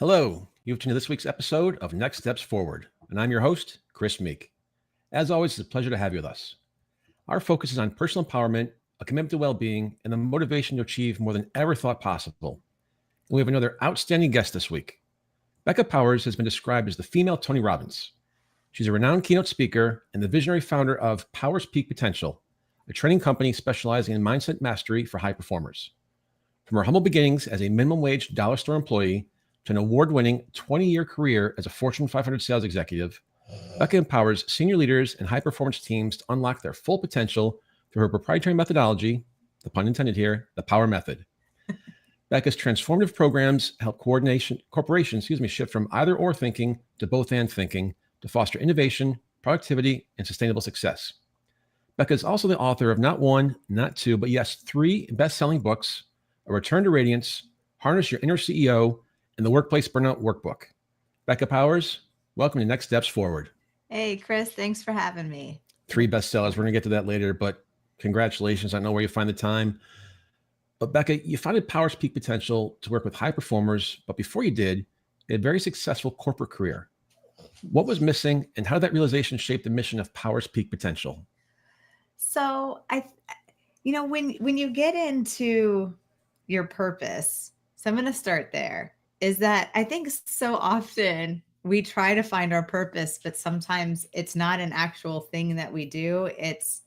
Hello, you've tuned to this week's episode of Next Steps Forward, and I'm your host, Chris Meek. As always, it's a pleasure to have you with us. Our focus is on personal empowerment, a commitment to well-being, and the motivation to achieve more than ever thought possible. And we have another outstanding guest this week. Becca Powers has been described as the female Tony Robbins. She's a renowned keynote speaker and the visionary founder of Powers Peak Potential, a training company specializing in mindset mastery for high performers. From her humble beginnings as a minimum wage dollar store employee to an award-winning 20-year career as a Fortune 500 sales executive, Becca empowers senior leaders and high-performance teams to unlock their full potential through her proprietary methodology, the pun intended here, the Power Method. Becca's transformative programs help corporations shift from either-or thinking to both-and thinking to foster innovation, productivity, and sustainable success. Becca is also the author of not one, not two, but yes, 3 best-selling books, A Return to Radiance, Harness Your Inner CEO, and the Workplace Burnout Workbook. Becca Powers, welcome to Next Steps Forward. Hey, Chris, thanks for having me. 3 bestsellers. We're going to get to that later, but congratulations. I don't know where you find the time. But Becca, you founded Powers Peak Potential to work with high performers, but before you did, you had a very successful corporate career. What was missing, and how did that realization shape the mission of Powers Peak Potential? So when you get into your purpose, so I'm going to start there, is that I think so often we try to find our purpose, but sometimes it's not an actual thing that we do. It's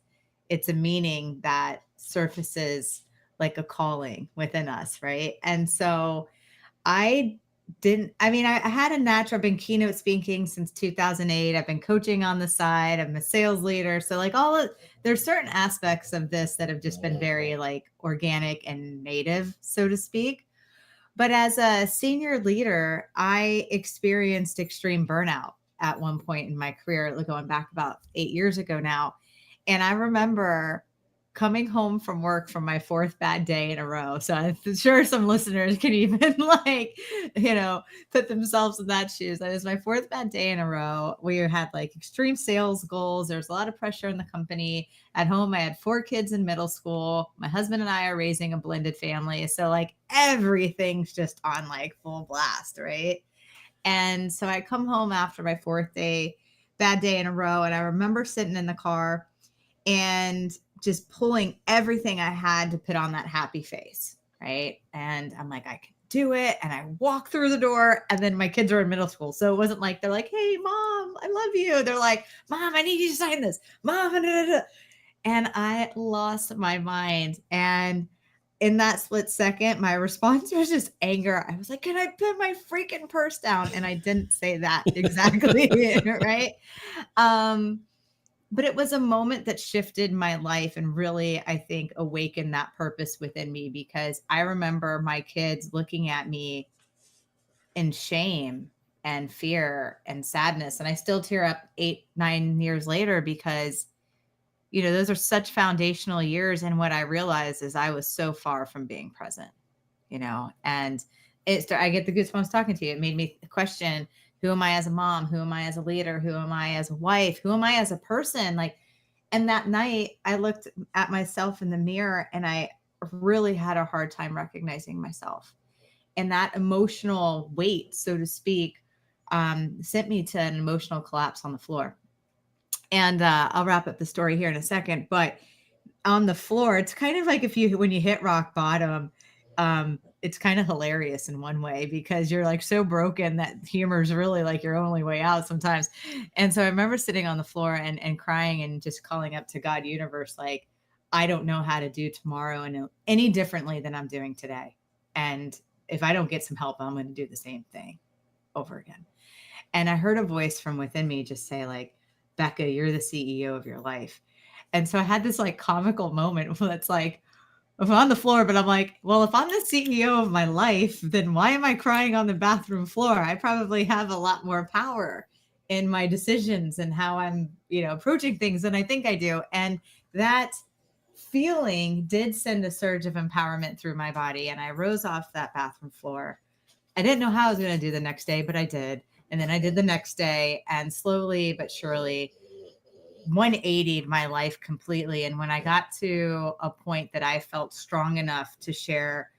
a meaning that surfaces like a calling within us, right? And so I had a natural, I've been keynote speaking since 2008. I've been coaching on the side. I'm a sales leader. So there's certain aspects of this that have just been very like organic and native, so to speak. But as a senior leader, I experienced extreme burnout at one point in my career, going back about 8 years ago now. And I remember coming home from work from my 4th bad day in a row. So I'm sure some listeners can even put themselves in that shoes. That is my 4th bad day in a row. We had like extreme sales goals. There's a lot of pressure in the company. At home, I had 4 kids in middle school. My husband and I are raising a blended family. So like everything's just on like full blast, right? And so I come home after my 4th bad day in a row. And I remember sitting in the car and just pulling everything I had to put on that happy face, right? And I'm like, I can do it. And I walk through the door, and then my kids are in middle school. So it wasn't like, they're like, hey, Mom, I love you. They're like, Mom, I need you to sign this. Mom, and I lost my mind. And in that split second, my response was just anger. I was like, can I put my freaking purse down? And I didn't say that exactly, right? But it was a moment that shifted my life and really, I think, awakened that purpose within me, because I remember my kids looking at me in shame and fear and sadness. And I still tear up 8-9 years later, because, those are such foundational years. And what I realized is I was so far from being present, and I get the goosebumps talking to you. It made me question, who am I as a mom? Who am I as a leader? Who am I as a wife? Who am I as a person? And that night I looked at myself in the mirror, and I really had a hard time recognizing myself. And that emotional weight, so to speak, sent me to an emotional collapse on the floor. And I'll wrap up the story here in a second. But on the floor, it's kind of like when you hit rock bottom, it's kind of hilarious in one way, because you're like so broken that humor is really like your only way out sometimes. And so I remember sitting on the floor and crying and just calling up to God, universe, like, I don't know how to do tomorrow and any differently than I'm doing today. And if I don't get some help, I'm going to do the same thing over again. And I heard a voice from within me just say, like, Becca, you're the CEO of your life. And so I had this like comical moment where it's like, I'm on the floor, but I'm like, well, if I'm the CEO of my life, then why am I crying on the bathroom floor? I probably have a lot more power in my decisions and how I'm, approaching things than I think I do. And that feeling did send a surge of empowerment through my body. And I rose off that bathroom floor. I didn't know how I was going to do the next day, but I did. And then I did the next day, and slowly but surely 180'd my life completely. And when I got to a point that I felt strong enough to share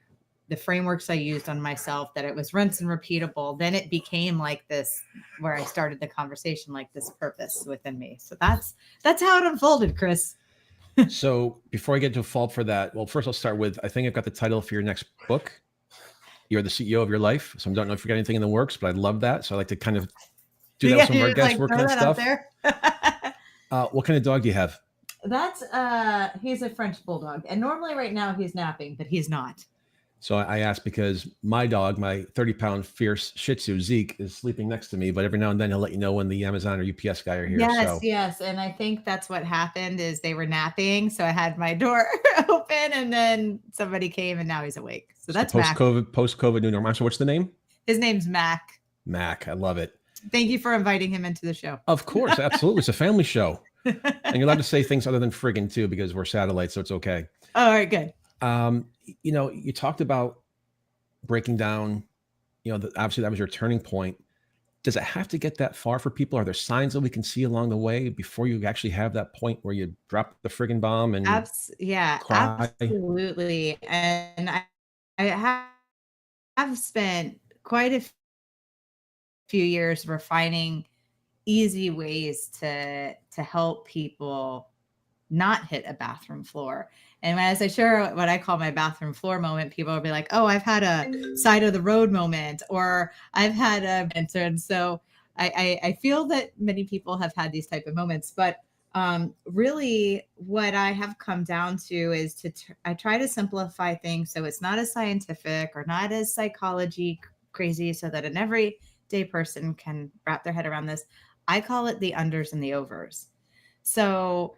the frameworks I used on myself, that it was rinse and repeatable, then it became like this, where I started the conversation, like this purpose within me. So that's how it unfolded, Chris. So before I get to a fault for that, well, first I'll start with, I think I've got the title for your next book. You're the CEO of your life. So I don't know if you got anything in the works, but I'd love that. So I like to kind of do that with some of our guests working on stuff. What kind of dog do you have? That's he's a French bulldog, and normally right now he's napping, but he's not. So I asked because my dog, my 30-pound fierce Shih Tzu Zeke, is sleeping next to me, but every now and then he'll let you know when the Amazon or UPS guy are here. Yes, and I think that's what happened is they were napping, so I had my door open, and then somebody came, and now he's awake. So that's post-COVID new normal. So what's the name? His name's Mac. Mac, I love it. Thank you for inviting him into the show. Of course, absolutely. It's a family show. And you're allowed to say things other than friggin' too, because we're satellite, so it's okay. All right, good. You talked about breaking down, obviously that was your turning point. Does it have to get that far for people? Are there signs that we can see along the way before you actually have that point where you drop the friggin' bomb and cry? Absolutely. And I have spent quite a few years refining easy ways to help people not hit a bathroom floor. And as I share what I call my bathroom floor moment, people will be like, oh, I've had a side of the road moment, or I've had a mentor. And so I feel that many people have had these type of moments, but really what I have come down to is I try to simplify things so it's not as scientific or not as psychology crazy, so that an everyday person can wrap their head around this. I call it the unders and the overs. So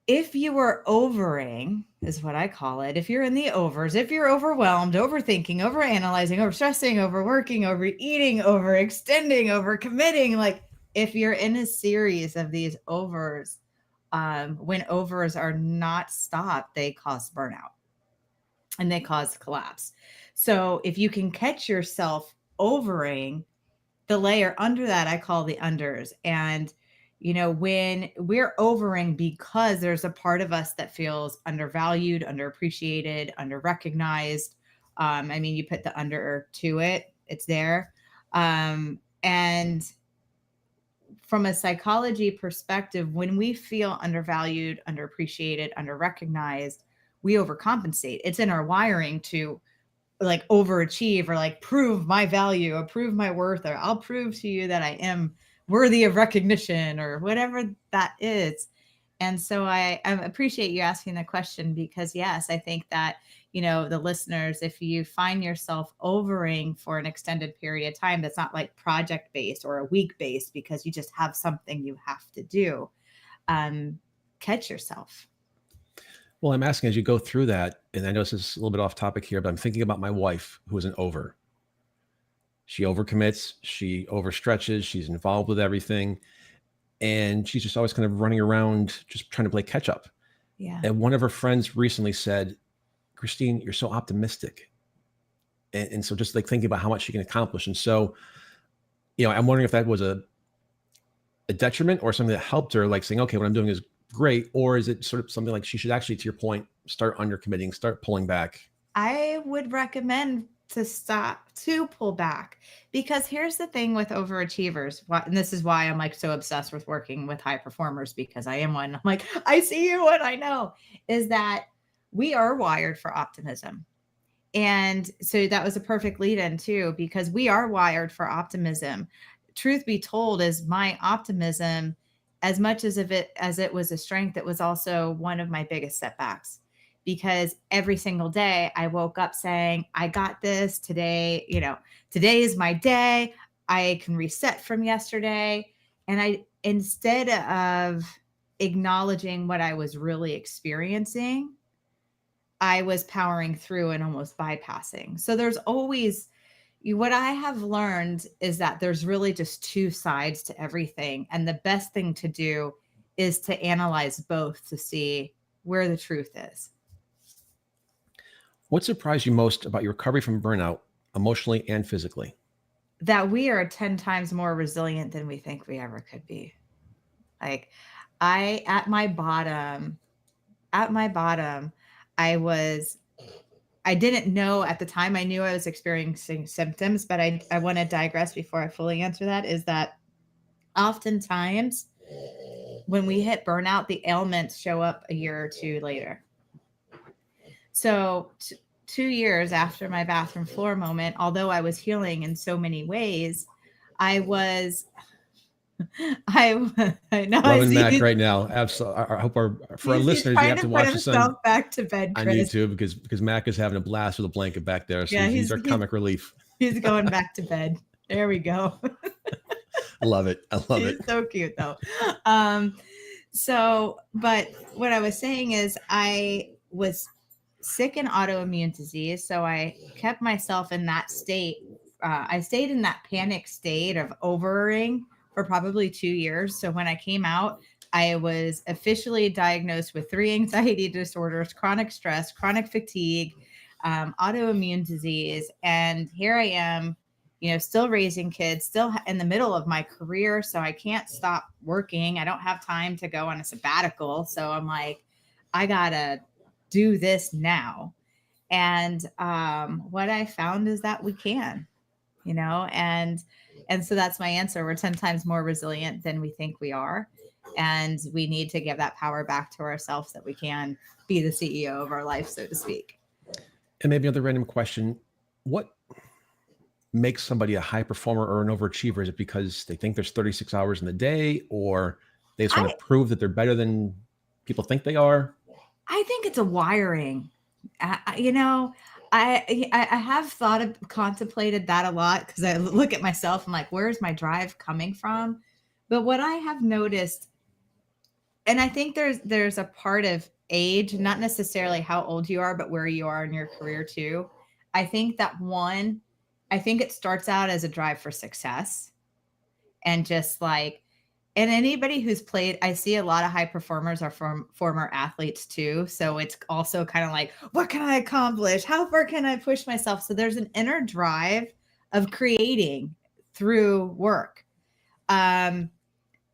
if you are overing, is what I call it. If you're in the overs, if you're overwhelmed, overthinking, overanalyzing, overstressing, overworking, overeating, overextending, overcommitting, like if you're in a series of these overs, when overs are not stopped, they cause burnout and they cause collapse. So if you can catch yourself overing, the layer under that I call the unders. And when we're overing because there's a part of us that feels undervalued, underappreciated, underrecognized. You put the under to it, it's there. And from a psychology perspective, when we feel undervalued, underappreciated, underrecognized, we overcompensate. It's in our wiring to like overachieve or like prove my value or prove my worth, or I'll prove to you that I am worthy of recognition or whatever that is. And so I appreciate you asking the question, because yes, I think that, the listeners, if you find yourself overing for an extended period of time, that's not like project based or a week based because you just have something you have to do, catch yourself. Well, I'm asking as you go through that, and I know this is a little bit off topic here, but I'm thinking about my wife who is an over. She overcommits, she overstretches, she's involved with everything. And she's just always kind of running around, just trying to play catch up. Yeah. And one of her friends recently said, Christine, you're so optimistic. And so just like thinking about how much she can accomplish. And so, I'm wondering if that was a detriment or something that helped her, like saying, okay, what I'm doing is great. Or is it sort of something like she should actually, to your point, start undercommitting, start pulling back? I would recommend to pull back, because here's the thing with overachievers. And this is why I'm like so obsessed with working with high performers, because I am one. I'm like, I see you and I know, is that we are wired for optimism. And so that was a perfect lead in too, because we are wired for optimism. Truth be told, is my optimism, as much as it was a strength, it was also one of my biggest setbacks, because every single day I woke up saying, I got this today. Today is my day. I can reset from yesterday. And instead of acknowledging what I was really experiencing, I was powering through and almost bypassing. So there's always, what I have learned is that there's really just two sides to everything. And the best thing to do is to analyze both to see where the truth is. What surprised you most about your recovery from burnout, emotionally and physically? That we are 10 times more resilient than we think we ever could be. Like at my bottom, I was I didn't know at the time. I knew I was experiencing symptoms, but I want to digress before I fully answer that, is that oftentimes when we hit burnout, the ailments show up a year or two later. So 2 years after my bathroom floor moment, although I was healing in so many ways, I was, I know I Loving see Mac right now. Absolutely. I hope for our he's listeners, you trying have to to put watch this himself back to bed, on Chris. YouTube because Mac is having a blast with a blanket back there. So Yeah, he's our comic relief. he's going back to bed. There we go. I love it. I love He's it. so cute though. But what I was saying is I was sick in autoimmune disease. So I kept myself in that state. I stayed in that panic state of overing for probably 2 years. So when I came out, I was officially diagnosed with 3 anxiety disorders, chronic stress, chronic fatigue, autoimmune disease. And here I am, still raising kids, still in the middle of my career. So I can't stop working. I don't have time to go on a sabbatical. So I'm like, I gotta do this now. And what I found is that we can, and so that's my answer. We're 10 times more resilient than we think we are. And we need to give that power back to ourselves that we can be the CEO of our life, so to speak. And maybe another random question. What makes somebody a high performer or an overachiever? Is it because they think there's 36 hours in the day, or they just want to prove that they're better than people think they are? I think it's a wiring. I have contemplated that a lot, because I look at myself and like, where's my drive coming from? But what I have noticed, and I think there's a part of age, not necessarily how old you are, but where you are in your career too. I think it starts out as a drive for success, and just like, and anybody who's played, I see a lot of high performers are from former athletes too. So it's also kind of like, what can I accomplish? How far can I push myself? So there's an inner drive of creating through work. But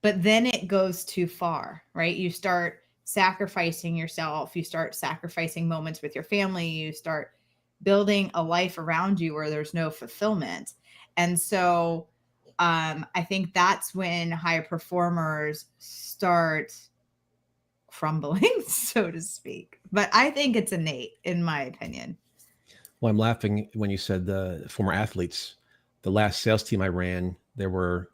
then it goes too far, right? You start sacrificing yourself. You start sacrificing moments with your family. You start building a life around you where there's no fulfillment. And so I think that's when high performers start crumbling, so to speak. But I think it's innate, in my opinion. Well, I'm laughing when you said the former athletes. The last sales team I ran, there were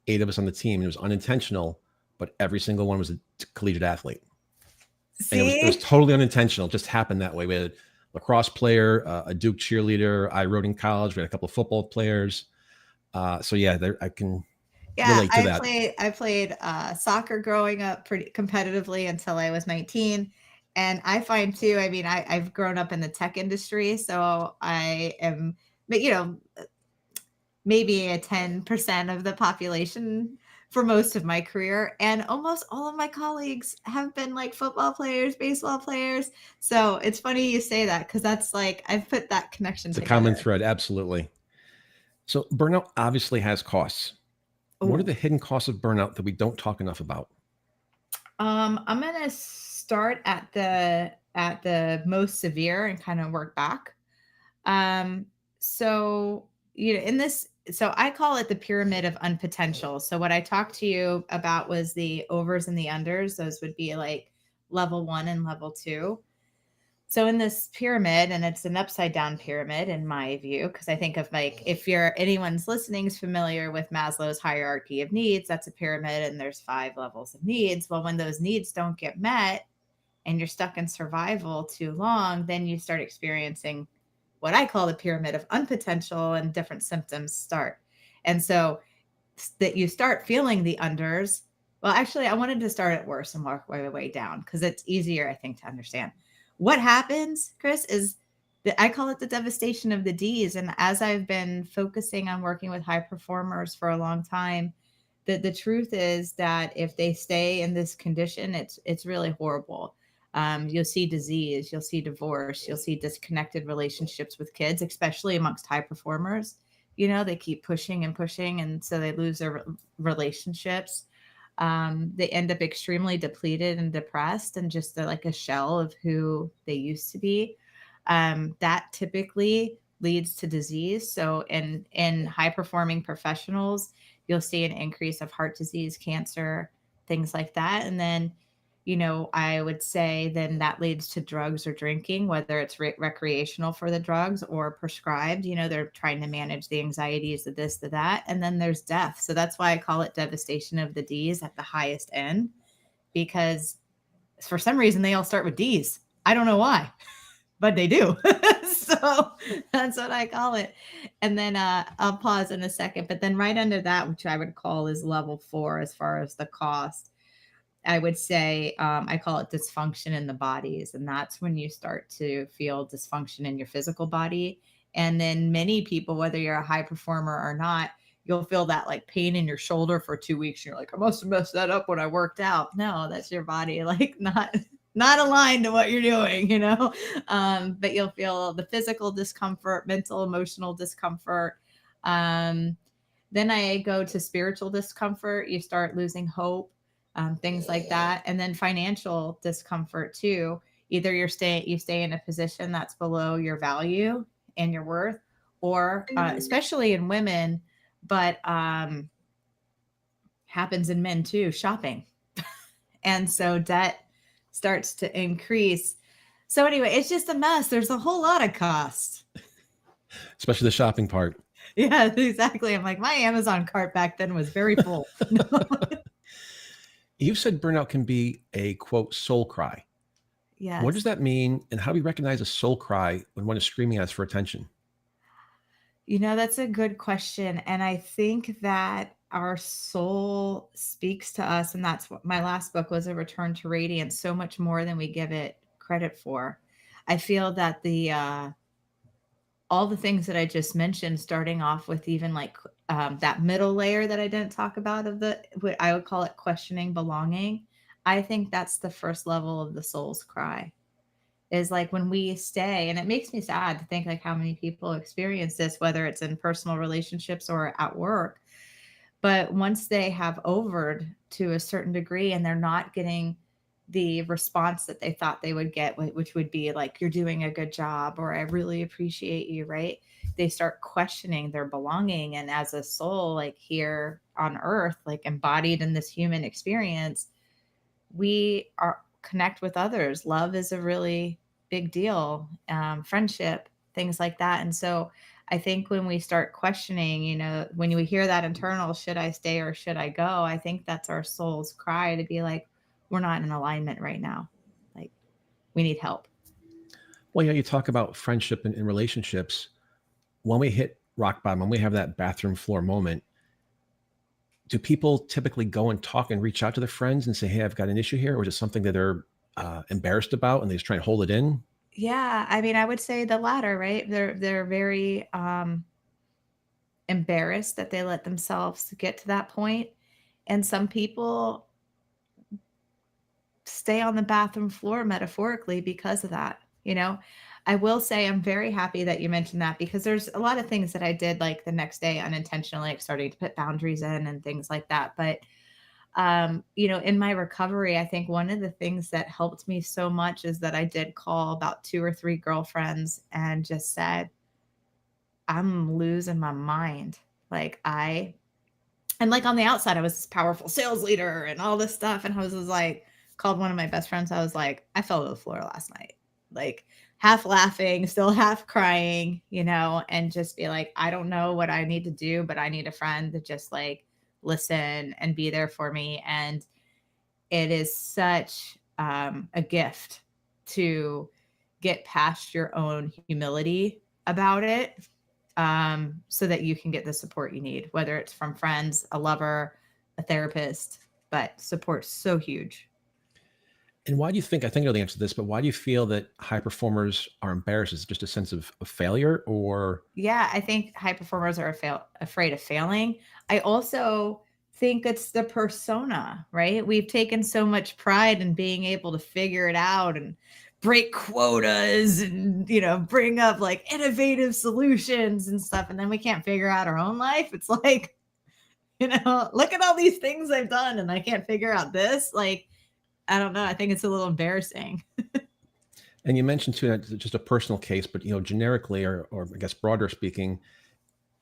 8 of us on the team. It was unintentional, but every single one was a collegiate athlete. And it was totally unintentional. It just happened that way. We had a lacrosse player, a Duke cheerleader. I rode in college. We had a couple of football players. So yeah, I can relate to that. I played soccer growing up pretty competitively until I was 19. And I find too, I mean, I've grown up in the tech industry, so I am, but maybe a 10% of the population for most of my career. And almost all of my colleagues have been like football players, baseball players. So it's funny you say that, because that's like, I've put that connection together. It's a common thread. Absolutely. So burnout obviously has costs. Ooh. What are the hidden costs of burnout that we don't talk enough about? I'm going to start at the most severe and kind of work back. So, so I call it the pyramid of unpotential. So what I talked to you about was the overs and the unders. Those would be like level 1 and level 2. So in this pyramid, and it's an upside down pyramid in my view, because I think of like, if anyone's listening is familiar with Maslow's hierarchy of needs, that's a pyramid and there's 5 levels of needs. Well, when those needs don't get met and you're stuck in survival too long, then you start experiencing what I call the pyramid of unpotential, and different symptoms start. And so that you start feeling the unders. Well, actually, I wanted to start at worse and work my way down, because it's easier, I think, to understand. What happens, Chris, is that I call it the devastation of the Ds. And as I've been focusing on working with high performers for a long time, the truth is that if they stay in this condition, it's really horrible. You'll see disease, you'll see divorce, you'll see disconnected relationships with kids, especially amongst high performers. They keep pushing and pushing, and so they lose their relationships. They end up extremely depleted and depressed, and just like a shell of who they used to be. that typically leads to disease. So in high performing professionals, you'll see an increase of heart disease, cancer, things like that. And then, I would say then that leads to drugs or drinking, whether it's recreational for the drugs or prescribed. They're trying to manage the anxieties of this, to that. And then there's death. So that's why I call it devastation of the D's at the highest end, because for some reason they all start with D's. I don't know why, but they do. So that's what I call it. And then I'll pause in a second. But then right under that, which I would call is level 4 as far as the cost, I would say I call it dysfunction in the bodies. And that's when you start to feel dysfunction in your physical body. And then many people, whether you're a high performer or not, you'll feel that like pain in your shoulder for 2 weeks. You're like, I must have messed that up when I worked out. No, that's your body like not aligned to what you're doing, but you'll feel the physical discomfort, mental, emotional discomfort. Then I go to spiritual discomfort. You start losing hope, things like that. And then financial discomfort too. Either you stay in a position that's below your value and your worth, or especially in women, but happens in men too, shopping. And so debt starts to increase. So anyway, it's just a mess. There's a whole lot of cost. Especially the shopping part. Yeah, exactly. I'm like, my Amazon cart back then was very full. You said burnout can be a, quote, soul cry. Yes. What does that mean? And how do we recognize a soul cry when one is screaming at us for attention? That's a good question. And I think that our soul speaks to us. And that's what my last book was, A Return to Radiance, so much more than we give it credit for. I feel that all the things that I just mentioned, starting off with even like that middle layer that I didn't talk about of what I would call it questioning belonging. I think that's the first level of the soul's cry, is like when we stay, and it makes me sad to think like how many people experience this, whether it's in personal relationships or at work. But once they have overed to a certain degree and they're not getting the response that they thought they would get, which would be like, you're doing a good job, or I really appreciate you, right? They start questioning their belonging. And as a soul, like here on earth, like embodied in this human experience, we are connect with others. Love is a really big deal. Friendship, things like that. And so I think when we start questioning, when we hear that internal, should I stay or should I go? I think that's our soul's cry to be like, we're not in alignment right now. Like, we need help. Well, you talk about friendship and relationships. When we hit rock bottom, when we have that bathroom floor moment, do people typically go and talk and reach out to their friends and say, hey, I've got an issue here? Or is it something that they're embarrassed about and they just try and hold it in? Yeah. I mean, I would say the latter, right? They're very embarrassed that they let themselves get to that point. And some people stay on the bathroom floor metaphorically because of that. I will say I'm very happy that you mentioned that, because there's a lot of things that I did like the next day unintentionally, like starting to put boundaries in and things like that. But in my recovery, I think one of the things that helped me so much is that I did call about 2 or 3 girlfriends and just said, I'm losing my mind. And like on the outside, I was this powerful sales leader and all this stuff. And I was like, called one of my best friends. I was like, I fell to the floor last night, like half laughing, still half crying, and just be like, I don't know what I need to do, but I need a friend to just like listen and be there for me. And it is such a gift to get past your own humility about it, so that you can get the support you need, whether it's from friends, a lover, a therapist. But support's so huge. And why do you think, I think I know the answer to this, but why do you feel that high performers are embarrassed? Is it just a sense of failure, or? Yeah, I think high performers are afraid of failing. I also think it's the persona, right? We've taken so much pride in being able to figure it out and break quotas and, bring up like innovative solutions and stuff. And then we can't figure out our own life. It's like, look at all these things I've done and I can't figure out this. Like, I don't know. I think it's a little embarrassing. And you mentioned too, that just a personal case, but generically, or I guess broader speaking,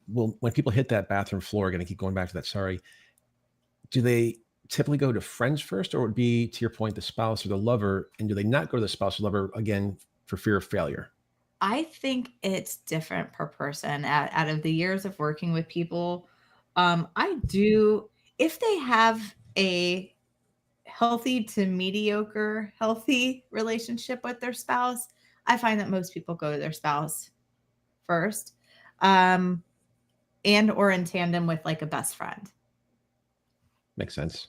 well, when people hit that bathroom floor, again, I keep going back to that, sorry, do they typically go to friends first, or would be, to your point, the spouse or the lover? And do they not go to the spouse or lover again for fear of failure? I think it's different per person. Out of the years of working with people, I do, if they have a healthy to mediocre healthy relationship with their spouse, I find that most people go to their spouse first, um, and or in tandem with like a best friend. Makes sense.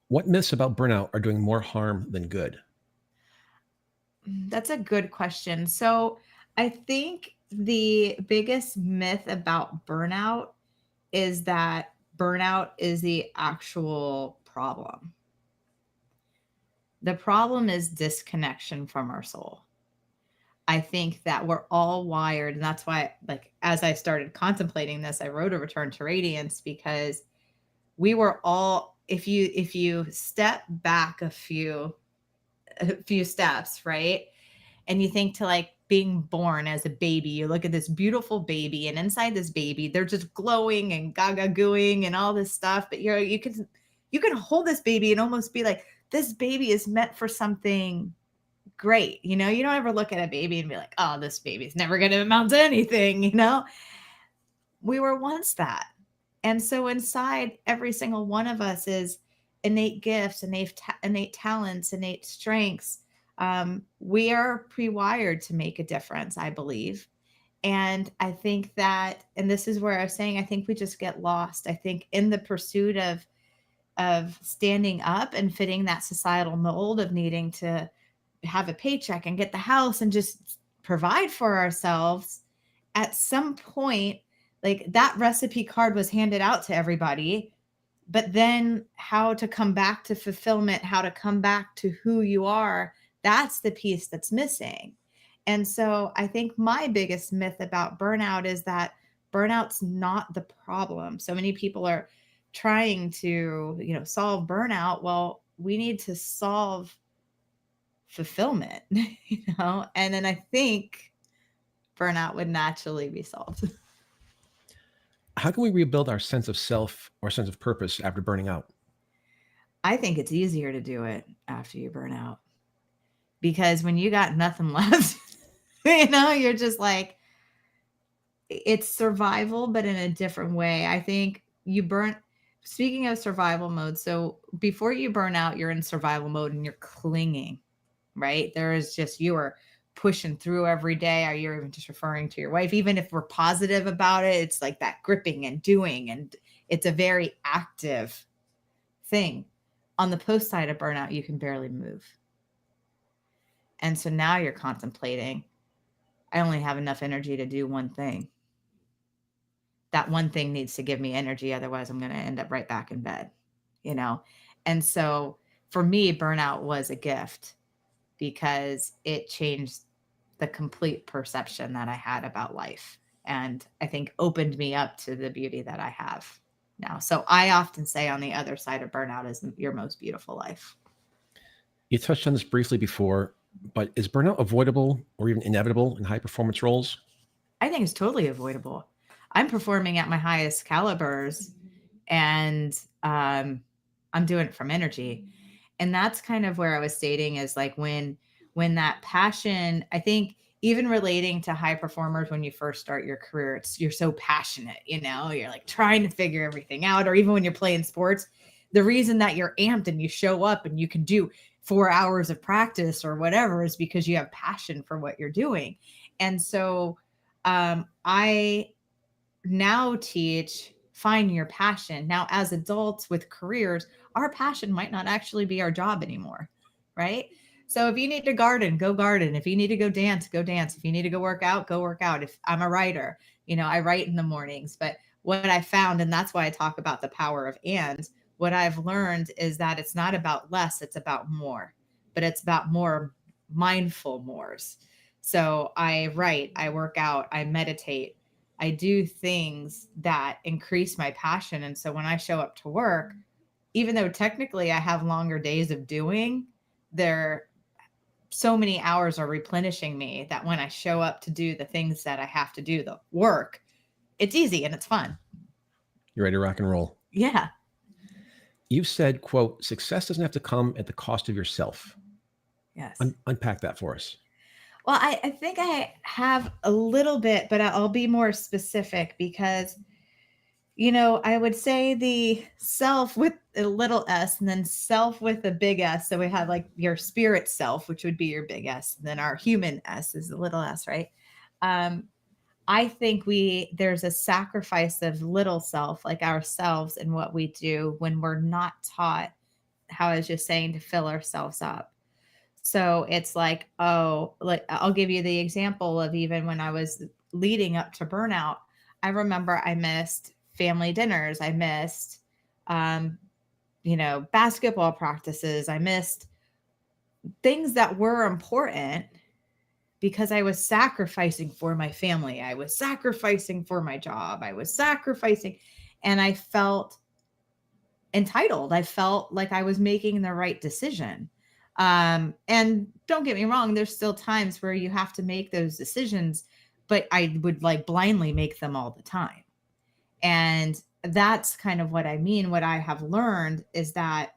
What myths about burnout are doing more harm than good? That's a good question. So I think the biggest myth about burnout is that burnout is the actual problem. The problem is disconnection from our soul. I think that we're all wired, and that's why, like, as I started contemplating this, I wrote a Return to Radiance, because we were all, if you step back a few steps, right? And you think to like being born as a baby, you look at this beautiful baby, and inside this baby, they're just glowing and gaga gooing and all this stuff. But you can hold this baby and almost be like, this baby is meant for something great. You don't ever look at a baby and be like, oh, this baby's never going to amount to anything. We were once that. And so inside every single one of us is innate gifts, innate talents, innate strengths. We are pre-wired to make a difference, I believe. And I think that, and this is where I was saying, I think we just get lost. I think in the pursuit of standing up and fitting that societal mold of needing to have a paycheck and get the house and just provide for ourselves, at some point, like that recipe card was handed out to everybody, but then how to come back to fulfillment, how to come back to who you are, that's the piece that's missing. And so I think my biggest myth about burnout is that burnout's not the problem. So many people are trying to, solve burnout. Well, we need to solve fulfillment, and then I think burnout would naturally be solved. How can we rebuild our sense of self or sense of purpose after burning out? I think it's easier to do it after you burn out, because when you got nothing left, you're just like, it's survival, but in a different way. I think speaking of survival mode, so before you burn out, you're in survival mode and you're clinging, right? There is just, you are pushing through every day. Are you even just referring to your wife? Even if we're positive about it, it's like that gripping and doing, and it's a very active thing. On the post side of burnout, you can barely move. And so now you're contemplating, I only have enough energy to do one thing. That one thing needs to give me energy. Otherwise, I'm going to end up right back in bed, you know? And so for me, burnout was a gift, because it changed the complete perception that I had about life. And I think opened me up to the beauty that I have now. So I often say on the other side of burnout is your most beautiful life. You touched on this briefly before, but is burnout avoidable or even inevitable in high performance roles? I think it's totally avoidable. I'm performing at my highest calibers, and I'm doing it from energy. And that's kind of where I was stating, is like when that passion, I think, even relating to high performers, when you first start your career, you're so passionate, you're like trying to figure everything out. Or even when you're playing sports, the reason that you're amped and you show up and you can do 4 hours of practice or whatever is because you have passion for what you're doing. And so I now teach, find your passion. Now, as adults with careers, our passion might not actually be our job anymore, right? So if you need to garden, go garden. If you need to go dance, go dance. If you need to go work out, go work out. If I'm a writer, I write in the mornings. But what I found, and that's why I talk about the power of and, what I've learned is that it's not about less, it's about more, but it's about more mindful mores. So I write, I work out, I meditate, I do things that increase my passion. And so when I show up to work, even though technically I have longer days of doing, they're so many hours are replenishing me that when I show up to do the things that I have to do, the work, it's easy and it's fun. You're ready to rock and roll. Yeah. You've said, quote, success doesn't have to come at the cost of yourself. Yes. Unpack that for us. Well, I think I have a little bit, but I'll be more specific because, I would say the self with a little s and then self with a big S. So we have like your spirit self, which would be your big S. And then our human S is a little s, right? Um, I think there's a sacrifice of little self, like ourselves, and what we do when we're not taught, how I was just saying, to fill ourselves up. So it's like, oh, like I'll give you the example of even when I was leading up to burnout. I remember I missed family dinners. I missed, um, basketball practices. I missed things that were important because I was sacrificing for my family. I was sacrificing for my job. I was sacrificing, and I felt entitled. I felt like I was making the right decision. And don't get me wrong, there's still times where you have to make those decisions, but I would like blindly make them all the time. And that's kind of what I mean. What I have learned is that,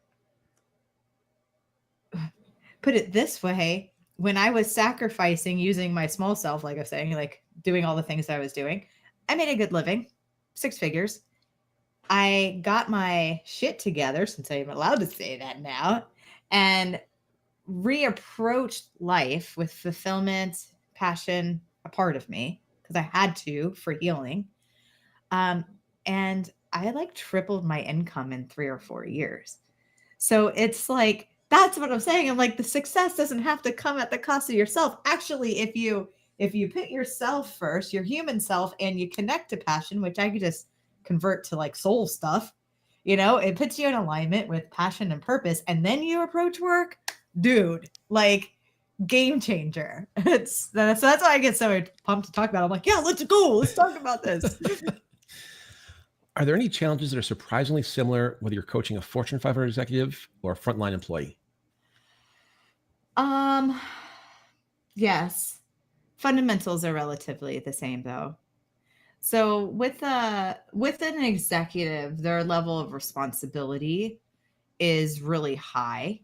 put it this way, when I was sacrificing using my small self, like I was saying, like doing all the things that I was doing, I made a good living, 6 figures. I got my shit together, since I'm allowed to say that now, and reapproached life with fulfillment, passion, a part of me, because I had to for healing. Um, and I like tripled my income in 3 or 4 years. So it's like, that's what I'm saying. I'm like, the success doesn't have to come at the cost of yourself. Actually, if you put yourself first, your human self, and you connect to passion, which I could just convert to like soul stuff, it puts you in alignment with passion and purpose, and then you approach work, dude, like game changer. So that's why I get so pumped to talk about it. I'm like, yeah, let's go. Let's talk about this. Are there any challenges that are surprisingly similar whether you're coaching a Fortune 500 executive or a frontline employee? Um, yes. Fundamentals are relatively the same though. So with an executive, their level of responsibility is really high.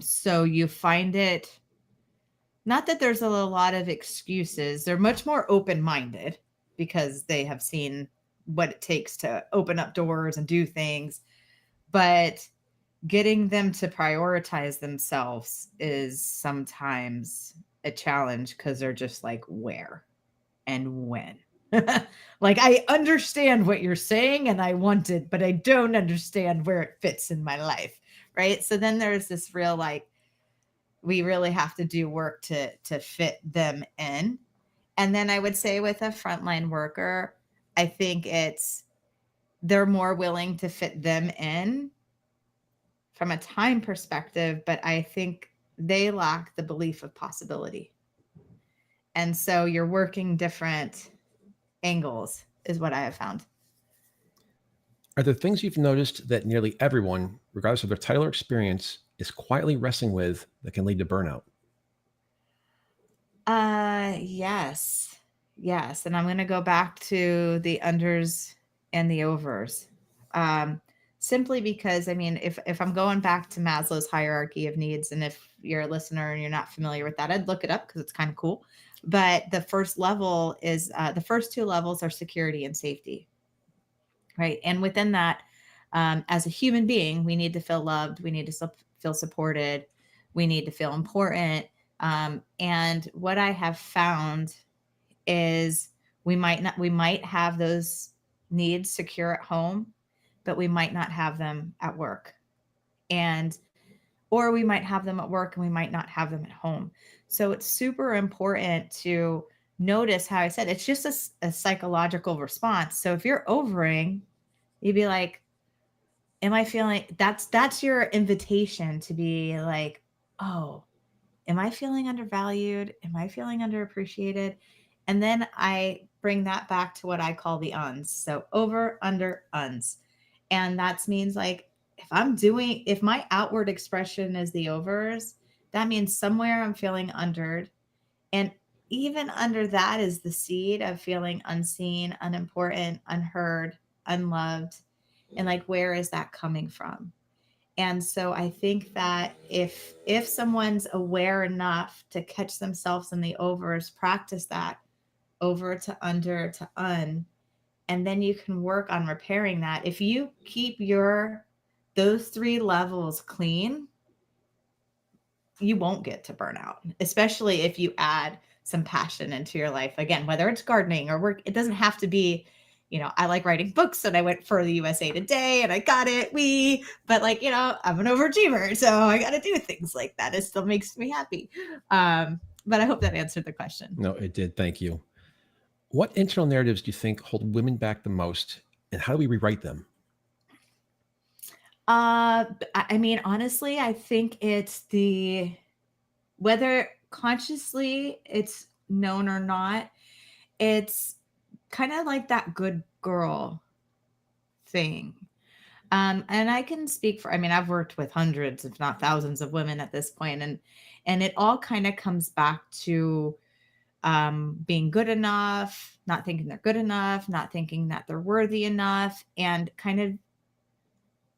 So you find it, not that there's a lot of excuses. They're much more open-minded because they have seen what it takes to open up doors and do things. But getting them to prioritize themselves is sometimes a challenge because they're just like, where and when? Like, I understand what you're saying and I want it, but I don't understand where it fits in my life. Right. So then there's this real, like, we really have to do work to fit them in. And then I would say with a frontline worker, I think they're more willing to fit them in from a time perspective, but I think they lack the belief of possibility. And so you're working different angles is what I have found. Are there things you've noticed that nearly everyone, regardless of their title or experience, is quietly wrestling with that can lead to burnout? Yes. Yes. And I'm going to go back to the unders and the overs. Um, Simply because, I mean, if I'm going back to Maslow's hierarchy of needs, and if you're a listener and you're not familiar with that, I'd look it up because it's kind of cool. But the first level is the first two levels are security and safety, right? And within that, as a human being, we need to feel loved, we need to feel supported, we need to feel important. And what I have found is we might have those needs secure at home, but we might not have them at work. And or we might have them at work and we might not have them at home. So it's super important to notice how I said it's just a psychological response. So if you're overing, you'd be like, am I feeling, that's your invitation to be like, oh, am I feeling undervalued? Am I feeling underappreciated? And then I bring that back to what I call the uns. So over, under, uns. And that means like, if my outward expression is the overs that means somewhere I'm feeling undered. And even under that is the seed of feeling unseen, unimportant, unheard, unloved. And like, where is that coming from? And so I think that if someone's aware enough to catch themselves in the overs, practice that over to under to un, and then you can work on repairing that. If you keep your those three levels clean, you won't get to burnout, especially if you add some passion into your life. Again, whether it's gardening or work, it doesn't have to be, I like writing books and I went for the USA Today and I got it. But like, I'm an overachiever. So I got to do things like that. It still makes me happy. But I hope that answered the question. No, it did. Thank you. What internal narratives do you think hold women back the most, and how do we rewrite them? I mean, honestly, I think it's whether consciously it's known or not, it's kind of like that good girl thing. And I can speak for, I mean, I've worked with hundreds, if not thousands of women at this point, and it all kind of comes back to being good enough, not thinking they're good enough, not thinking that they're worthy enough, and kind of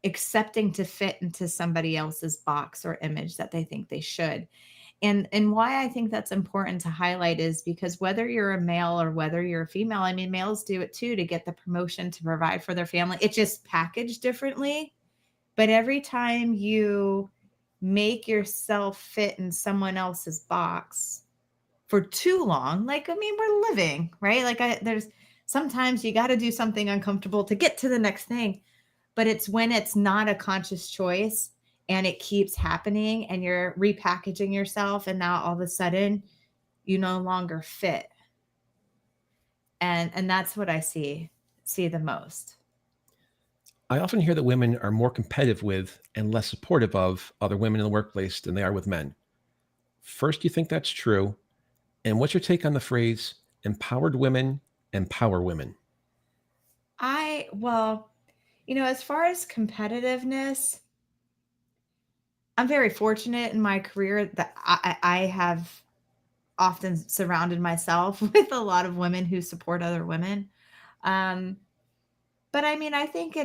accepting to fit into somebody else's box or image that they think they should. And why I think that's important to highlight is because whether you're a male or whether you're a female, I mean, males do it too to get the promotion to provide for their family. It's just packaged differently. But every time you make yourself fit in someone else's box for too long, like, I mean, we're living, right? Like there's sometimes you got to do something uncomfortable to get to the next thing. But it's when it's not a conscious choice and it keeps happening and you're repackaging yourself and now all of a sudden you no longer fit. And that's what I see the most. I often hear that women are more competitive with and less supportive of other women in the workplace than they are with men. First, do you think that's true? And what's your take on the phrase empowered women empower women? Well, as far as competitiveness, I'm very fortunate in my career that I have often surrounded myself with a lot of women who support other women. Um, but I mean, I think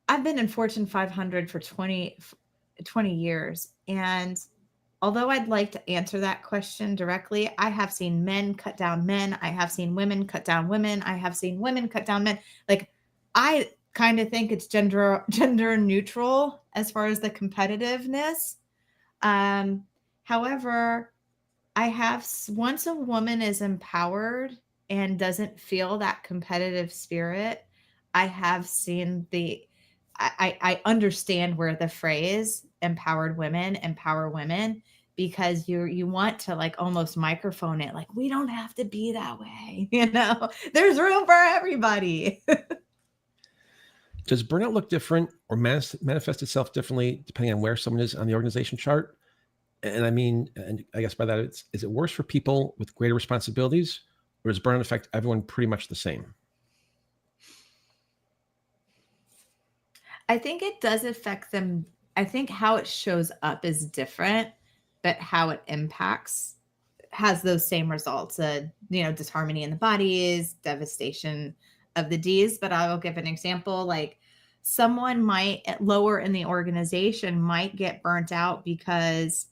I've been in Fortune 500 for 20 years. And although I'd like to answer that question directly, I have seen men cut down men. I have seen women cut down women. I have seen women cut down men. Like, I kind of think it's gender neutral as far as the competitiveness. However, once a woman is empowered and doesn't feel that competitive spirit, I have seen I understand where the phrase empowered women empower women, because you want to like almost microphone it, like, we don't have to be that way, there's room for everybody. Does burnout look different or manifest itself differently depending on where someone is on the organization chart? And I mean, and I guess by that, is it worse for people with greater responsibilities, or does burnout affect everyone pretty much the same? I think it does affect them. I think how it shows up is different, but how it impacts has those same results. Disharmony in the bodies, devastation of the D's. But I will give an example. Like, someone might lower in the organization might get burnt out because,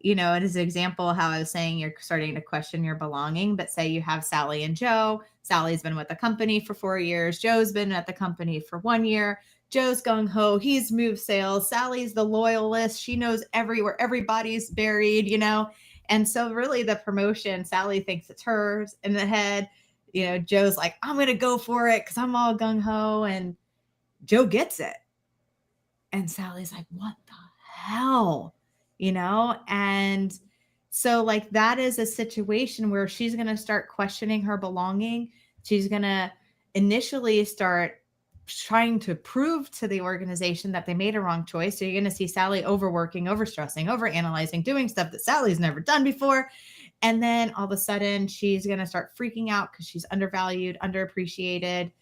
it is an example how I was saying you're starting to question your belonging. But say you have Sally and Joe. Sally's been with the company for 4 years. Joe's been at the company for 1 year. Joe's gung ho. He's moved sales. Sally's the loyalist. She knows where everybody's buried, And so really the promotion, Sally thinks it's hers in the head. Joe's like, I'm going to go for it because I'm all gung ho. And Joe gets it. And Sally's like, what the hell? And so like that is a situation where she's going to start questioning her belonging. She's going to initially start trying to prove to the organization that they made a wrong choice. So you're going to see Sally overworking, overstressing, overanalyzing, doing stuff that Sally's never done before. And then all of a sudden she's going to start freaking out because she's undervalued, underappreciated.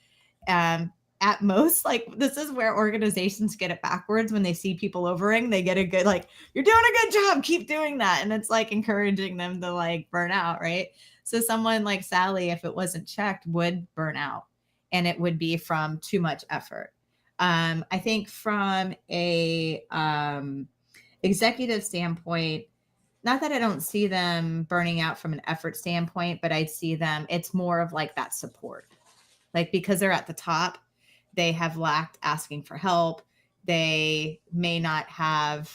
at most, like, this is where organizations get it backwards. When they see people overing, they get a good, like, you're doing a good job, keep doing that. And it's like encouraging them to like burn out, right? So someone like Sally, if it wasn't checked, would burn out, and it would be from too much effort. I think from a executive standpoint, not that I don't see them burning out from an effort standpoint, but I see them, it's more of like that support. Like, because they're at the top, they have lacked asking for help. They may not have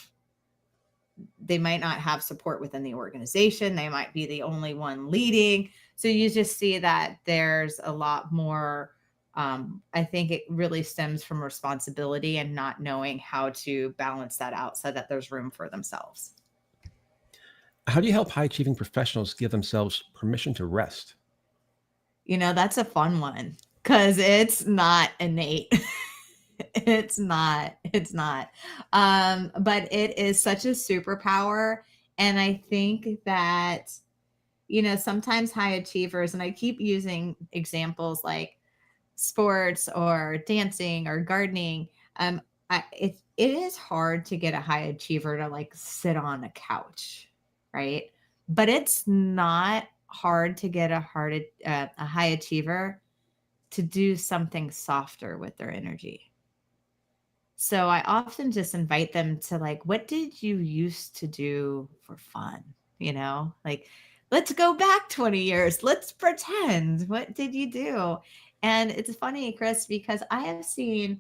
support within the organization. They might be the only one leading. So you just see that there's a lot more. I think it really stems from responsibility and not knowing how to balance that out so that there's room for themselves. How do you help high achieving professionals give themselves permission to rest? That's a fun one because it's not innate. It's not. But it is such a superpower. And I think that, sometimes high achievers, and I keep using examples like sports or dancing or gardening. It is hard to get a high achiever to like sit on a couch, right? But it's not hard to get a high achiever to do something softer with their energy. So I often just invite them to like, what did you used to do for fun? Like, let's go back 20 years. Let's pretend. What did you do? And it's funny, Chris, because I have seen,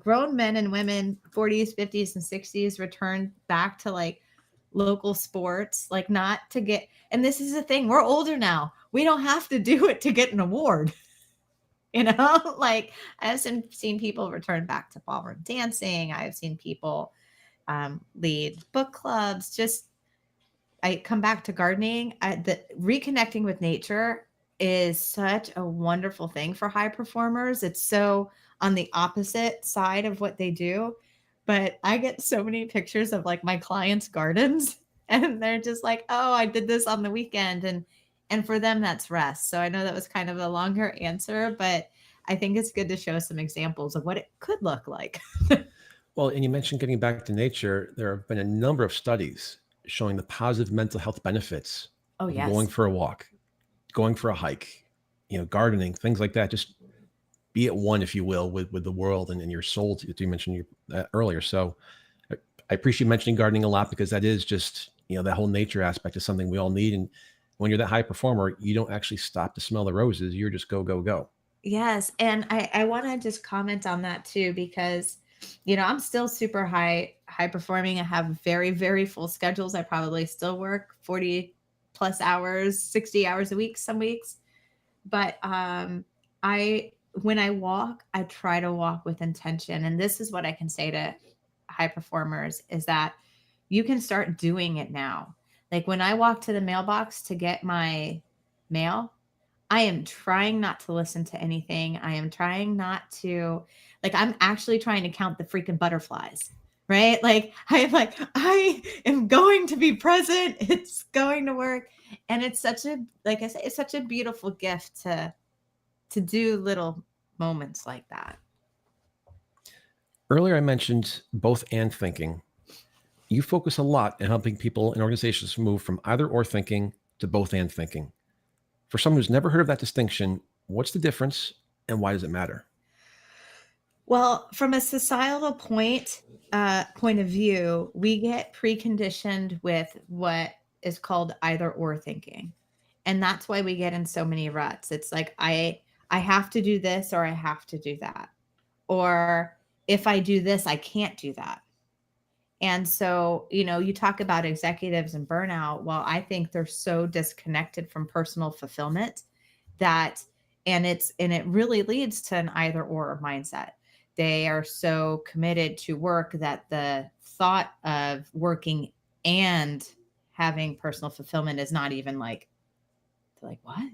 grown men and women, 40s, 50s, and 60s return back to like local sports, like not to get, and this is the thing, we're older now. We don't have to do it to get an award. Like I have seen people return back to ballroom dancing. I have seen people lead book clubs. Just I come back to gardening. The reconnecting with nature is such a wonderful thing for high performers. It's so on the opposite side of what they do, but I get so many pictures of like my clients' gardens, and they're just like, "Oh, I did this on the weekend," and for them that's rest. So I know that was kind of a longer answer, but I think it's good to show some examples of what it could look like. Well, and you mentioned getting back to nature. There have been a number of studies showing the positive mental health benefits Oh, of yes. going for a walk, going for a hike, gardening, things like that. Just be at one, if you will, with the world and your soul, that you mentioned earlier. So I appreciate mentioning gardening a lot, because that is just, that whole nature aspect is something we all need. And when you're that high performer, you don't actually stop to smell the roses. You're just go, go, go. Yes. And I want to just comment on that too, because, I'm still super high performing. I have very, very full schedules. I probably still work 40 plus hours, 60 hours a week, some weeks. But when I walk, I try to walk with intention. And this is what I can say to high performers is that you can start doing it now. Like when I walk to the mailbox to get my mail, I am trying not to listen to anything. I am trying not to, like, I'm actually trying to count the freaking butterflies, right? Like, I am going to be present. It's going to work. And it's such a, like I say, it's such a beautiful gift to do little moments like that. Earlier, I mentioned both and thinking. You focus a lot in helping people and organizations move from either or thinking to both and thinking. For someone who's never heard of that distinction, what's the difference and why does it matter? Well, from a societal point of view, we get preconditioned with what is called either or thinking. And that's why we get in so many ruts. It's like I have to do this or I have to do that. Or if I do this, I can't do that. And so, you talk about executives and burnout. Well, I think they're so disconnected from personal fulfillment that, and it really leads to an either or mindset. They are so committed to work that the thought of working and having personal fulfillment is not even like, they're like, what?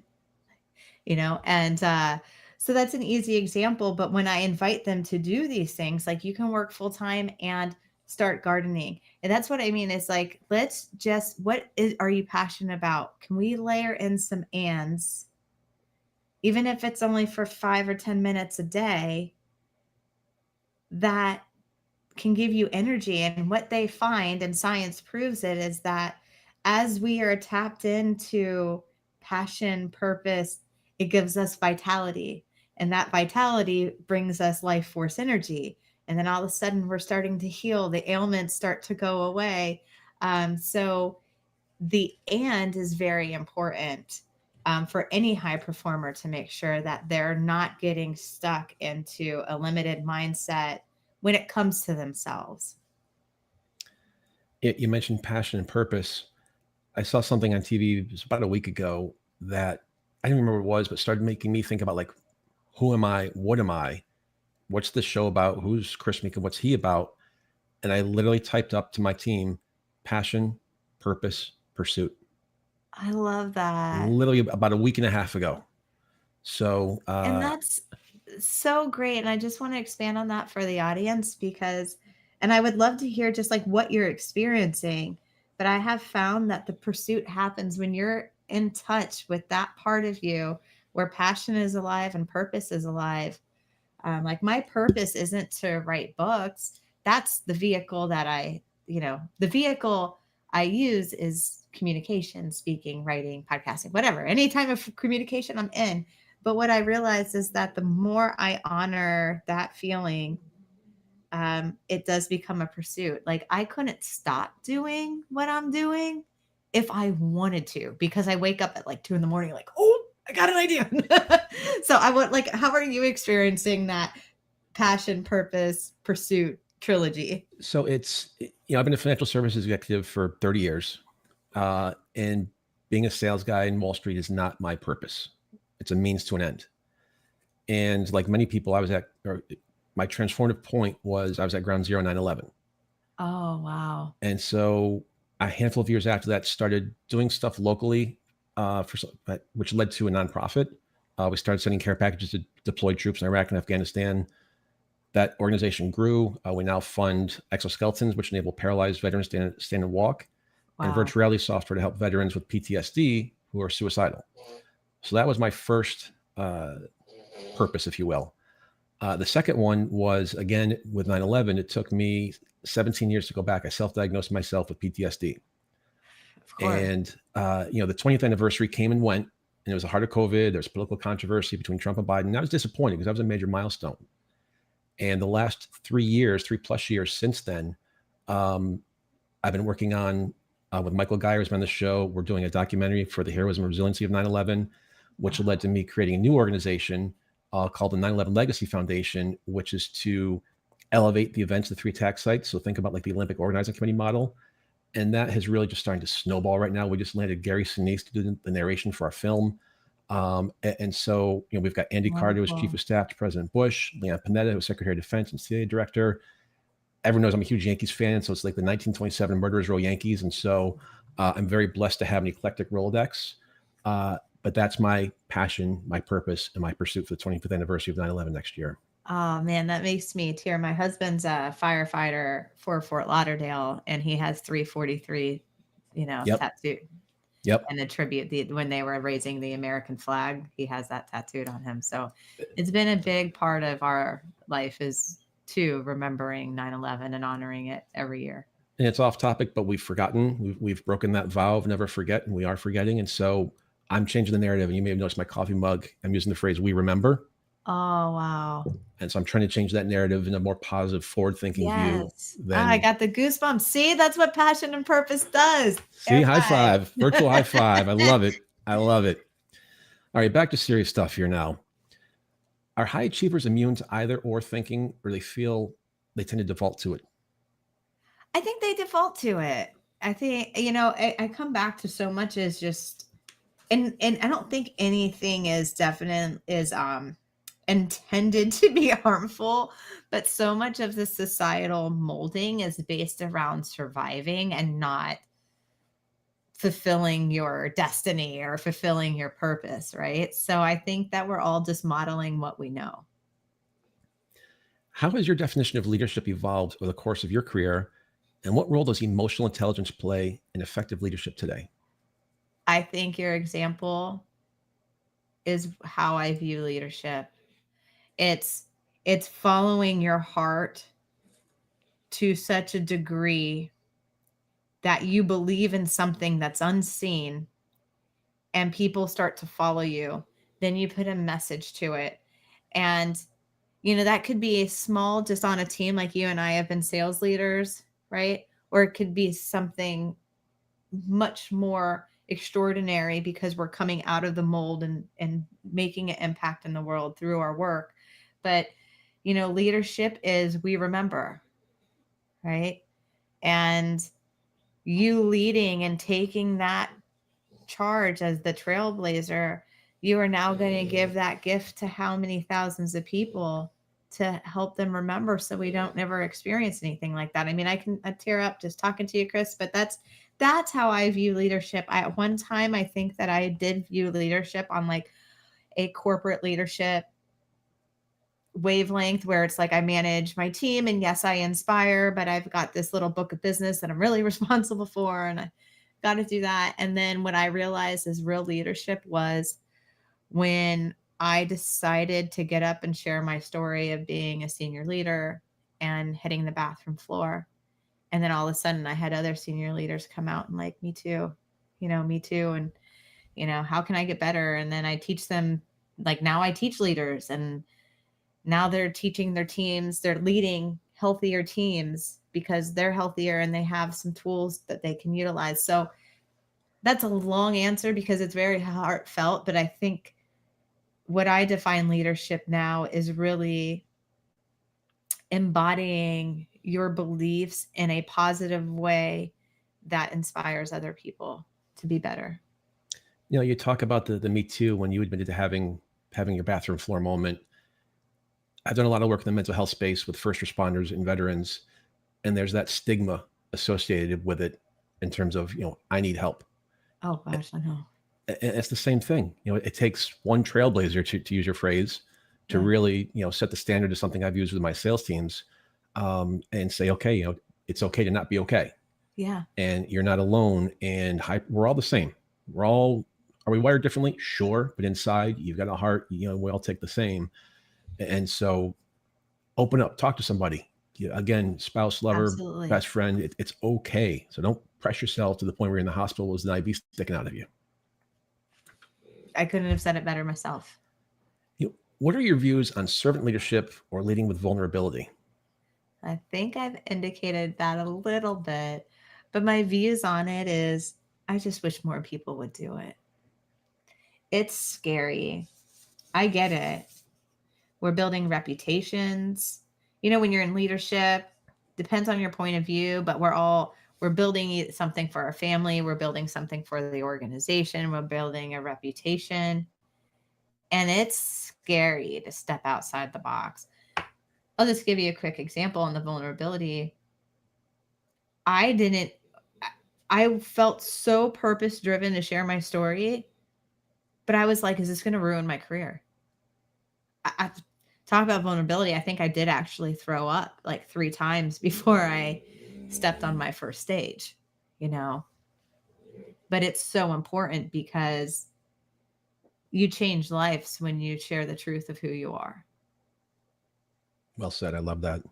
And so that's an easy example. But when I invite them to do these things, like you can work full time and start gardening. And that's what I mean. It's like, are you passionate about? Can we layer in some ands, even if it's only for 5 or 10 minutes a day, that can give you energy. And what they find, and science proves it, is that as we are tapped into passion, purpose, it gives us vitality. And that vitality brings us life force energy. And then all of a sudden, we're starting to heal. The ailments start to go away. So the and is very important for any high performer to make sure that they're not getting stuck into a limited mindset when it comes to themselves. You mentioned passion and purpose. I saw something on TV, it was about a week ago, that I didn't remember what it was, but started making me think about, like, who am I? What am I? What's the show about? Who's Chris Meek and what's he about? And I literally typed up to my team, passion, purpose, pursuit, I love that. literally about a week and a half ago. So, And that's so great. And I just want to expand on that for the audience because, and I would love to hear just like what you're experiencing. But I have found that the pursuit happens when you're in touch with that part of you where passion is alive and purpose is alive. Like my purpose isn't to write books. That's the vehicle that the vehicle I use is communication, speaking, writing, podcasting, whatever. Any time of communication, I'm in. But what I realized is that the more I honor that feeling, it does become a pursuit. Like I couldn't stop doing what I'm doing if I wanted to, because I wake up at like 2 a.m, like, oh, I got an idea. So I want, like, how are you experiencing that passion, purpose, pursuit trilogy? so I've been a financial services executive for 30 years, and being a sales guy in Wall Street is not my purpose. It's a means to an end. And like many people, my transformative point was I was at ground zero 9/11. Oh, wow. And so a handful of years after that, started doing stuff locally, which led to a nonprofit. We started sending care packages to deployed troops in Iraq and Afghanistan. That organization grew. We now fund exoskeletons, which enable paralyzed veterans to stand and walk, and Wow. virtual reality software to help veterans with PTSD who are suicidal. So that was my first purpose, if you will. The second one was, again, with 9/11. It took me 17 years to go back. I self-diagnosed myself with PTSD. Of course. And, the 20th anniversary came and went, and it was the heart of COVID. There was political controversy between Trump and Biden. And I was disappointed because that was a major milestone. And the last 3+ years since then, I've been working on, with Michael Geyer, who's been on the show. We're doing a documentary for the heroism and resiliency of 9/11, which led to me creating a new organization called the 9/11 Legacy Foundation, which is to elevate the events of the three attack sites. So think about like the Olympic Organizing Committee model. And that has really just starting to snowball right now. We just landed Gary Sinise to do the narration for our film. And so, we've got Andy Carter, who's Chief Wonderful. of Staff to President Bush, Leon Panetta, who's Secretary of Defense and CIA Director. Everyone knows I'm a huge Yankees fan. So it's like the 1927 Murderers Row Yankees. And so I'm very blessed to have an eclectic Rolodex. But that's my passion, my purpose, and my pursuit for the 25th anniversary of 9/11 next year. Oh man, that makes me tear. My husband's a firefighter for Fort Lauderdale, and he has 343, Yep. tattoo Yep. and a tribute. When they were raising the American flag, he has that tattooed on him. So it's been a big part of our life is to remembering 9/11 and honoring it every year. And it's off topic, but we've forgotten. We've broken that vow of never forget, and we are forgetting. And so I'm changing the narrative. And you may have noticed my coffee mug. I'm using the phrase "we remember," Oh, wow. and so I'm trying to change that narrative in a more positive, forward-thinking view. Yes. I Than got the goosebumps. See, that's what passion and purpose does. see, Air high five. five, virtual high five. I love it. I love it. All right, back to serious stuff here now. Are high achievers immune to either or thinking, or they feel they tend to default to it? I think they default to it. I think, I come back to so much as just, and I don't think anything is definite is intended to be harmful, but so much of the societal molding is based around surviving and not fulfilling your destiny or fulfilling your purpose, right? So I think that we're all just modeling what we know. How has your definition of leadership evolved over the course of your career, and what role does emotional intelligence play in effective leadership today? I think your example is how I view leadership. It's It's following your heart to such a degree that you believe in something that's unseen and people start to follow you. Then you put a message to it. And, that could be small, just on a team like you and I have been sales leaders, right? Or it could be something much more extraordinary because we're coming out of the mold and making an impact in the world through our work. But, leadership is we remember, right? And you leading and taking that charge as the trailblazer, you are now going to give that gift to how many thousands of people to help them remember, so we don't never experience anything like that. I mean, I tear up just talking to you, Chris, but that's how I view leadership. At one time, I think that I did view leadership on like a corporate leadership wavelength where it's like I manage my team and yes, I inspire, but I've got this little book of business that I'm really responsible for and I got to do that. And then what I realized is real leadership was when I decided to get up and share my story of being a senior leader and hitting the bathroom floor. And then all of a sudden I had other senior leaders come out and like, me too. And, how can I get better? And then I teach them, like now I teach leaders and now they're teaching their teams, they're leading healthier teams because they're healthier and they have some tools that they can utilize. So that's a long answer because it's very heartfelt, but I think what I define leadership now is really embodying your beliefs in a positive way that inspires other people to be better. You talk about the Me Too when you admitted to having your bathroom floor moment. I've done a lot of work in the mental health space with first responders and veterans, and there's that stigma associated with it in terms of, I need help. Oh gosh, I know. And it's the same thing. It takes one trailblazer to use your phrase to really, set the standard to something I've used with my sales teams, and say, okay, it's okay to not be okay. Yeah. And you're not alone. And we're all the same. Are we wired differently? Sure. But inside you've got a heart, we all take the same. And so open up, talk to somebody. Again, spouse, lover, Absolutely. best friend, it's okay. So don't press yourself to the point where you're in the hospital with an IV sticking out of you. I couldn't have said it better myself. What are your views on servant leadership or leading with vulnerability? I think I've indicated that a little bit, but my views on it is I just wish more people would do it. It's scary. I get it. We're building reputations. When you're in leadership, depends on your point of view, but we're building something for our family. We're building something for the organization. We're building a reputation. And it's scary to step outside the box. I'll just give you a quick example on the vulnerability. I felt so purpose driven to share my story, but I was like, is this going to ruin my career? I talk about vulnerability. I think I did actually throw up like 3 times before I stepped on my first stage, but it's so important because you change lives when you share the truth of who you are. Well said. I love that.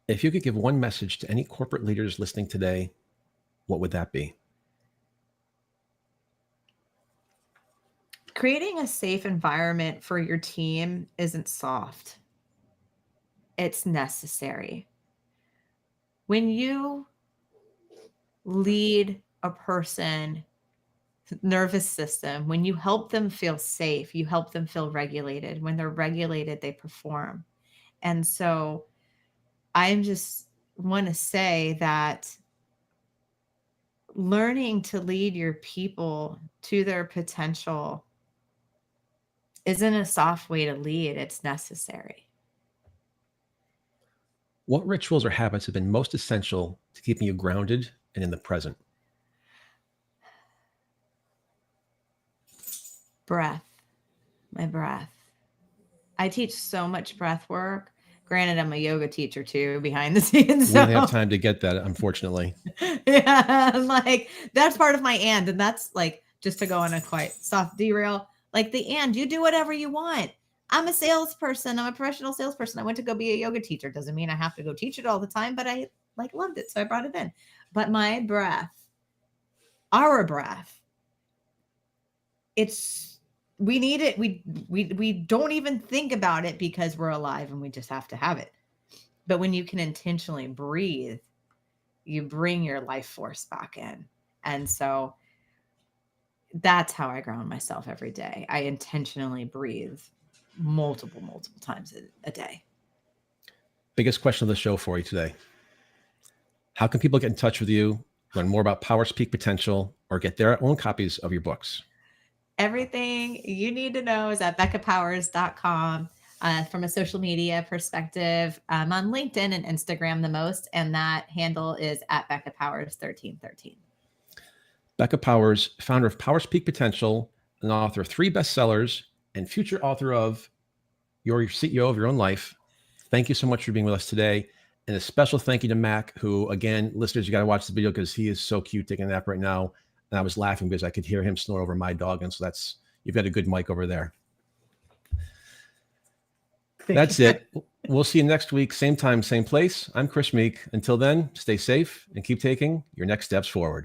If you could give one message to any corporate leaders listening today, what would that be? Creating a safe environment for your team isn't soft. It's necessary. When you lead a person nervous system, when you help them feel safe, you help them feel regulated. When they're regulated, they perform. And so I just want to say that learning to lead your people to their potential isn't a soft way to lead. It's necessary. What rituals or habits have been most essential to keeping you grounded and in the present? Breath. My breath. I teach so much breath work. Granted, I'm a yoga teacher too, behind the scenes. We don't have time to get that, unfortunately. Yeah, like that's part of my and that's like just to go on a quite soft derail. Like the and you do whatever you want. I'm a salesperson. I'm a professional salesperson. I went to go be a yoga teacher. Doesn't mean I have to go teach it all the time, but I loved it. So I brought it in. But my breath, our breath, we need it. We don't even think about it because we're alive and we just have to have it. But when you can intentionally breathe, you bring your life force back in. And so that's how I ground myself every day. I intentionally breathe multiple times a day. Biggest question of the show for you today. How can people get in touch with you, learn more about Powers Peak Potential, or get their own copies of your books? Everything you need to know is at beccapowers.com. From a social media perspective, I'm on LinkedIn and Instagram the most, and that handle is at Becca Powers 1313. Becca Powers, founder of Powers Peak Potential, and author of 3 bestsellers, and future author of You're CEO of Your Own Life. Thank you so much for being with us today. And a special thank you to Mac, who, again, listeners, you got to watch the video because he is so cute taking a nap right now. And I was laughing because I could hear him snore over my dog. And so you've got a good mic over there. That's it. We'll see you next week. Same time, same place. I'm Chris Meek. Until then, stay safe and keep taking your next steps forward.